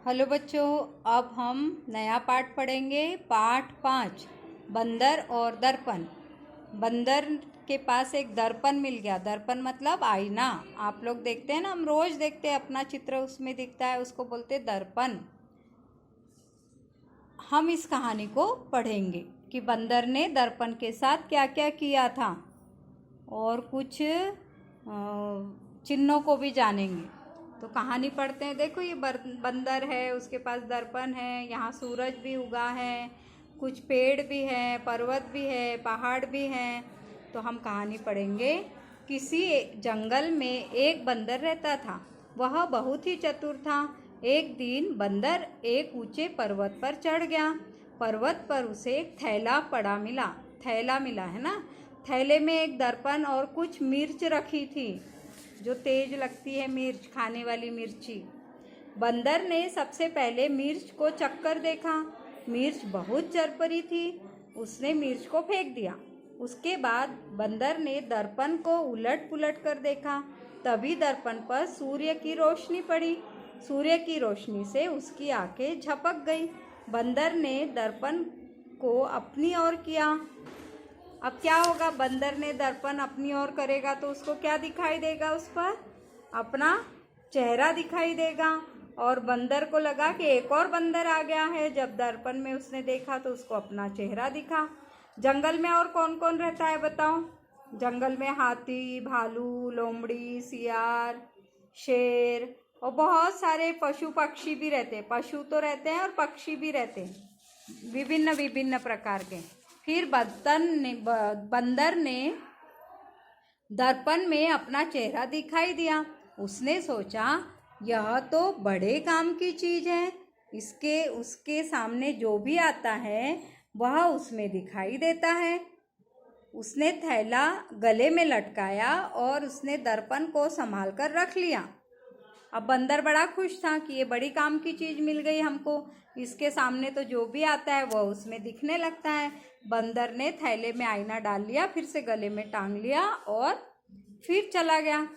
Hello बच्चों, अब हम नया पाठ पढ़ेंगे। पाठ 5, बंदर और दर्पण। बंदर के पास एक दर्पण मिल गया। दर्पण मतलब आईना। आप लोग देखते हैं ना, हम रोज देखते हैं, अपना चित्र उसमें दिखता है, उसको बोलते हैं दर्पण। हम इस कहानी को पढ़ेंगे कि बंदर ने दर्पण के साथ क्या क्या किया था और कुछ चिन्हों को भी जानेंगे। तो कहानी पढ़ते हैं। देखो, ये बंदर है, उसके पास दर्पण है, यहाँ सूरज भी उगा है, कुछ पेड़ भी है, पर्वत भी है, पहाड़ भी हैं। तो हम कहानी पढ़ेंगे। किसी जंगल में एक बंदर रहता था। वह बहुत ही चतुर था। एक दिन बंदर एक ऊंचे पर्वत पर चढ़ गया। पर्वत पर उसे एक थैला मिला है ना। थैले में एक दर्पण और कुछ मिर्च रखी थी, जो तेज लगती है, मिर्च, खाने वाली मिर्ची। बंदर ने सबसे पहले मिर्च को चखकर देखा। मिर्च बहुत चरपरी थी। उसने मिर्च को फेंक दिया। उसके बाद बंदर ने दर्पण को उलट पुलट कर देखा। तभी दर्पण पर सूर्य की रोशनी पड़ी। सूर्य की रोशनी से उसकी आंखें झपक गई। बंदर ने दर्पण को अपनी ओर किया। अब क्या होगा? बंदर ने दर्पण अपनी ओर करेगा तो उसको क्या दिखाई देगा? उस पर अपना चेहरा दिखाई देगा। और बंदर को लगा कि एक और बंदर आ गया है। जब दर्पण में उसने देखा तो उसको अपना चेहरा दिखा। जंगल में और कौन कौन रहता है बताओ? जंगल में हाथी, भालू, लोमड़ी, सियार, शेर और बहुत सारे पशु पक्षी भी रहते हैं। पशु तो रहते हैं और पक्षी भी रहते हैं, विभिन्न विभिन्न प्रकार के। फिर बंदर ने दर्पण में अपना चेहरा दिखाई दिया। उसने सोचा, यह तो बड़े काम की चीज है। उसके सामने जो भी आता है वह उसमें दिखाई देता है। उसने थैला गले में लटकाया और उसने दर्पण को संभाल कर रख लिया। अब बंदर बड़ा खुश था कि ये बड़ी काम की चीज मिल गई हमको। इसके सामने तो जो भी आता है वह उसमें दिखने लगता है। बंदर ने थैले में आईना डाल लिया, फिर से गले में टांग लिया और फिर चला गया,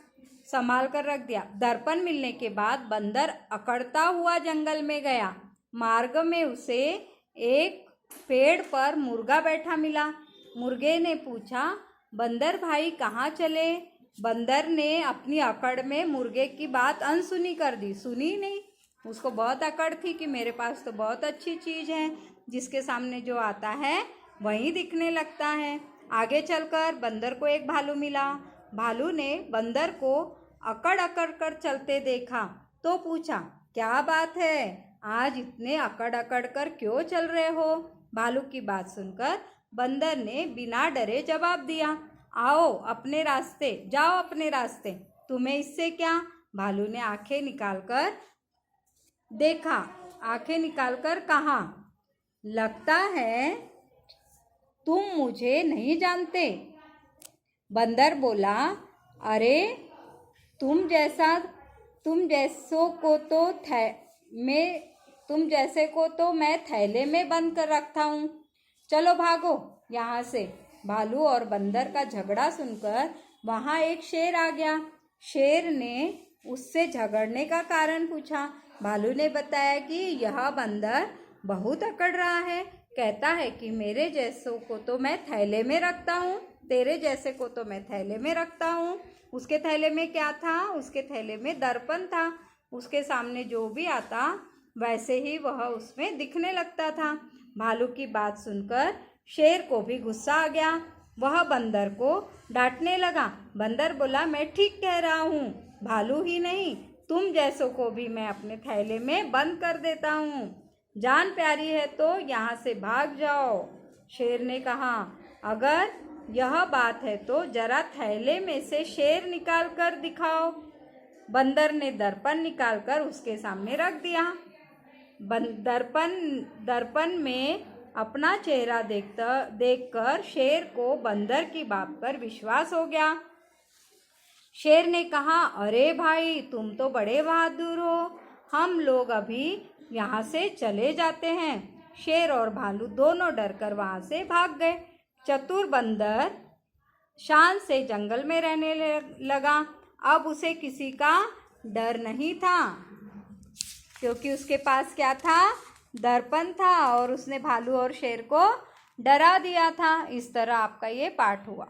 संभाल कर रख दिया। दर्पण मिलने के बाद बंदर अकड़ता हुआ जंगल में गया। मार्ग में उसे एक पेड़ पर मुर्गा बैठा मिला। मुर्गे ने पूछा, बंदर भाई कहाँ चले? बंदर ने अपनी अकड़ में मुर्गे की बात अनसुनी कर दी। सुनी नहीं। उसको बहुत अकड़ थी कि मेरे पास तो बहुत अच्छी चीज है, जिसके सामने जो आता है वही दिखने लगता है। आगे चलकर बंदर को एक भालू मिला। भालू ने बंदर को अकड़ अकड़ कर चलते देखा तो पूछा, क्या बात है, आज इतने अकड़ अकड़ कर क्यों चल रहे हो? भालू की बात सुनकर बंदर ने बिना डरे जवाब दिया, आओ अपने रास्ते, जाओ अपने रास्ते, तुम्हें इससे क्या? भालू ने आंखें निकालकर देखा। आंखें निकालकर कहा, लगता है तुम मुझे नहीं जानते। बंदर बोला, अरे तुम जैसे को तो मैं थैले में बंद कर रखता हूँ। चलो भागो यहाँ से। भालू और बंदर का झगड़ा सुनकर वहाँ एक शेर आ गया। शेर ने उससे झगड़ने का कारण पूछा। भालू ने बताया कि यह बंदर बहुत अकड़ रहा है। कहता है कि मेरे जैसों को तो मैं थैले में रखता हूँ, तेरे जैसे को तो मैं थैले में रखता हूँ। उसके थैले में क्या था? उसके थैले में दर्पण था। उसके सामने जो भी आता वैसे ही वह उसमें दिखने लगता था। भालू की बात सुनकर शेर को भी गुस्सा आ गया। वह बंदर को डांटने लगा। बंदर बोला, मैं ठीक कह रहा हूँ, भालू ही नहीं, तुम जैसों को भी मैं अपने थैले में बंद कर देता हूँ। जान प्यारी है तो यहाँ से भाग जाओ। शेर ने कहा, अगर यह बात है तो जरा थैले में से शेर निकाल कर दिखाओ। बंदर ने दर्पण निकाल कर उसके सामने रख दिया। दर्पण में अपना चेहरा देखकर शेर को बंदर की बात पर विश्वास हो गया। शेर ने कहा, अरे भाई, तुम तो बड़े बहादुर हो, हम लोग अभी यहाँ से चले जाते हैं। शेर और भालू दोनों डरकर वहाँ से भाग गए। चतुर बंदर शान से जंगल में रहने लगा। अब उसे किसी का डर नहीं था। क्योंकि उसके पास क्या था, दर्पण था और उसने भालू और शेर को डरा दिया था। इस तरह आपका ये पाठ हुआ।